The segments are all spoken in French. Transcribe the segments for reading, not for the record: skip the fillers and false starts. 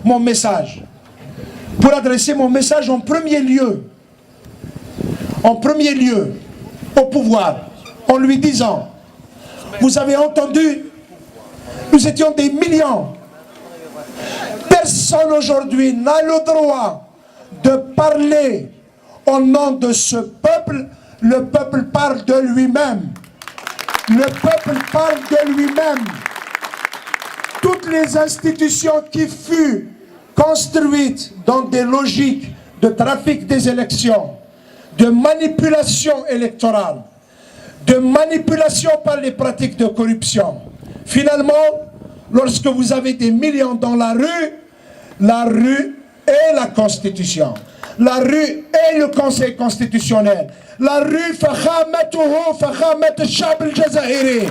mon message. Pour adresser mon message en premier lieu au pouvoir, en lui disant, vous avez entendu, nous étions des millions. Personne aujourd'hui n'a le droit de parler au nom de ce peuple. Le peuple parle de lui-même. Le peuple parle de lui-même. Toutes les institutions qui furent construites dans des logiques de trafic des élections, de manipulation électorale, de manipulation par les pratiques de corruption. Finalement, lorsque vous avez des millions dans la rue est la Constitution. La rue est le Conseil constitutionnel. La rue, fakhamatuhu, fakhamat al-shab al-jazairi.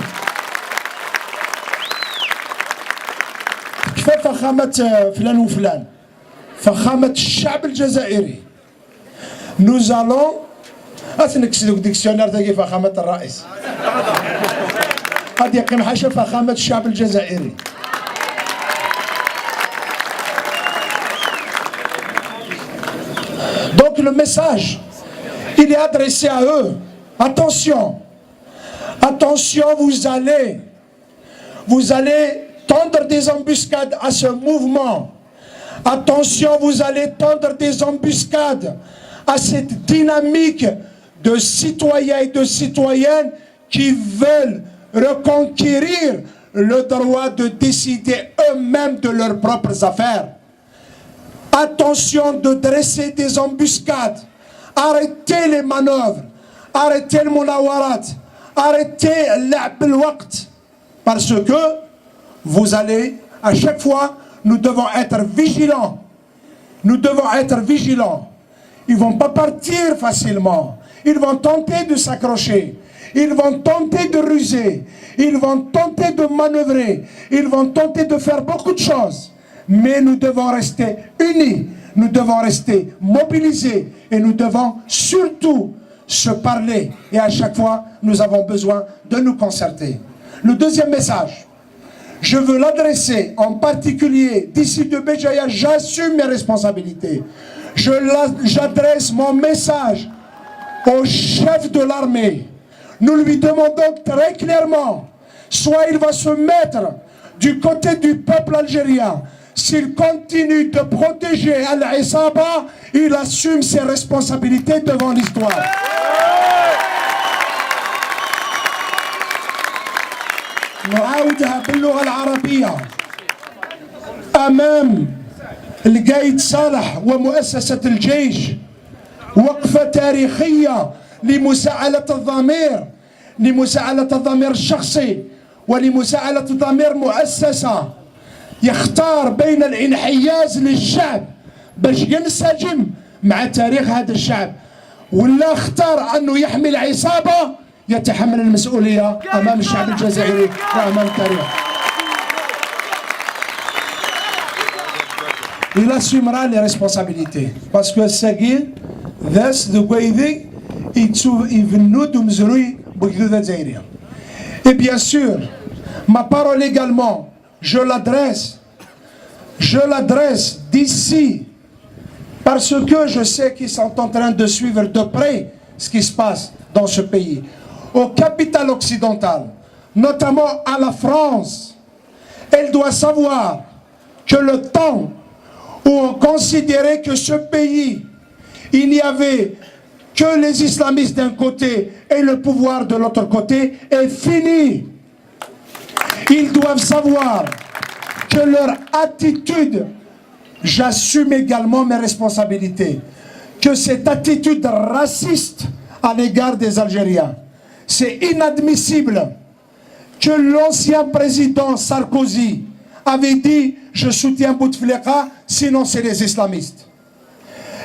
كيف فخامة فلان وفلان فخامة الشعب الجزائري. Nous allons أتنكسدوك ديكسيونير تاعي فخامة الرئيس قد يقيم حاشا فخامة الشعب الجزائري. Donc le message, il est adressé à eux. Attention, attention, vous allez tendre des embuscades à ce mouvement. Attention, vous allez tendre des embuscades à cette dynamique de citoyens et de citoyennes qui veulent reconquérir le droit de décider eux-mêmes de leurs propres affaires. Attention de dresser des embuscades. Arrêtez les manœuvres. Arrêtez le munawarat. Arrêtez l'waqt. Parce que vous allez, à chaque fois, nous devons être vigilants. Nous devons être vigilants. Ils ne vont pas partir facilement. Ils vont tenter de s'accrocher. Ils vont tenter de ruser. Ils vont tenter de manœuvrer. Ils vont tenter de faire beaucoup de choses. Mais nous devons rester unis. Nous devons rester mobilisés. Et nous devons surtout se parler. Et à chaque fois, nous avons besoin de nous concerter. Le deuxième message, je veux l'adresser en particulier d'ici de Béjaïa. J'assume mes responsabilités. J'adresse mon message au chef de l'armée. Nous lui demandons très clairement, soit il va se mettre du côté du peuple algérien. S'il continue de protéger Al-Isaba, il assume ses responsabilités devant l'histoire. نعاودها باللغة العربية أمام القايد صالح ومؤسسة الجيش وقفة تاريخية لمساءلة الضمير، لمساءلة الضمير الشخصي ولمساءلة ضمير مؤسسة يختار بين الانحياز للشعب باش ينسجم مع تاريخ هذا الشعب، ولا اختار أنه يحمي العصابة يتحمل المسؤولية أمام الشعب الجزائري وأمام التاريخ. Il assumera les responsabilités parce que Sagil, ذاس دقيدي يفنود ومزروي بقدودة زائرية. Et bien sûr, ma parole également, je l'adresse d'ici parce que je sais qu'ils sont en train de suivre de près ce qui se passe dans ce pays. Aux capitales occidentales, notamment à la France, elle doit savoir que le temps où on considérait que ce pays, il n'y avait que les islamistes d'un côté et le pouvoir de l'autre côté est fini. Ils doivent savoir que leur attitude, j'assume également mes responsabilités, que cette attitude raciste à l'égard des Algériens, c'est inadmissible que l'ancien président Sarkozy avait dit « Je soutiens Bouteflika, sinon c'est les islamistes ».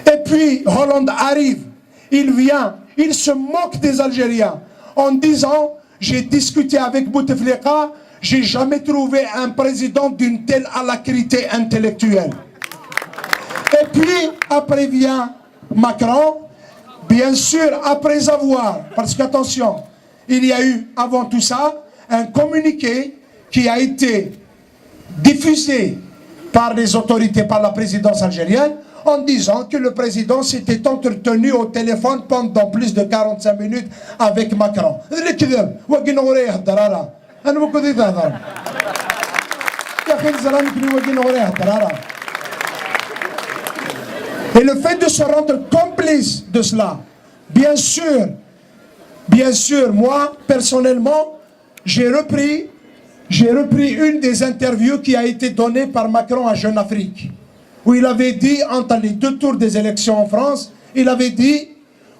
Et puis Hollande arrive, il vient, il se moque des Algériens en disant « J'ai discuté avec Bouteflika, j'ai jamais trouvé un président d'une telle alacrité intellectuelle ». Et puis après vient Macron, bien sûr après avoir, parce qu'attention, il y a eu avant tout ça un communiqué qui a été diffusé par les autorités, par la présidence algérienne, en disant que le président s'était entretenu au téléphone pendant plus de 45 minutes avec Macron. Et le fait de se rendre complice de cela, bien sûr, moi, personnellement, j'ai repris une des interviews qui a été donnée par Macron à Jeune Afrique, où il avait dit, entre les 2 tours des élections en France, il avait dit,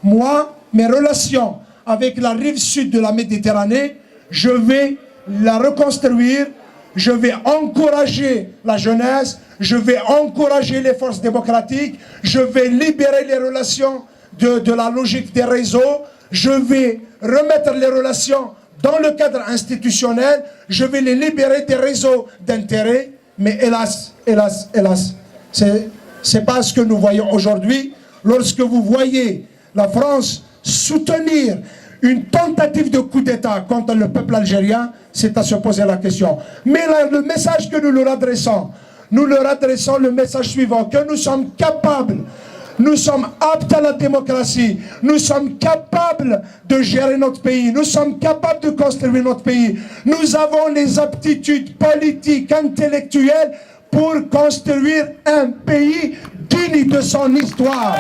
moi, mes relations avec la rive sud de la Méditerranée, je vais la reconstruire, je vais encourager la jeunesse, je vais encourager les forces démocratiques, je vais libérer les relations de la logique des réseaux, je vais remettre les relations dans le cadre institutionnel, je vais les libérer des réseaux d'intérêt. Mais hélas, c'est pas ce que nous voyons aujourd'hui. Lorsque vous voyez la France soutenir une tentative de coup d'État contre le peuple algérien, c'est à se poser la question. Mais là, le message que nous leur adressons le message suivant, que nous sommes capables, nous sommes aptes à la démocratie, nous sommes capables de gérer notre pays, nous sommes capables de construire notre pays. Nous avons les aptitudes politiques, intellectuelles pour construire un pays digne de son histoire.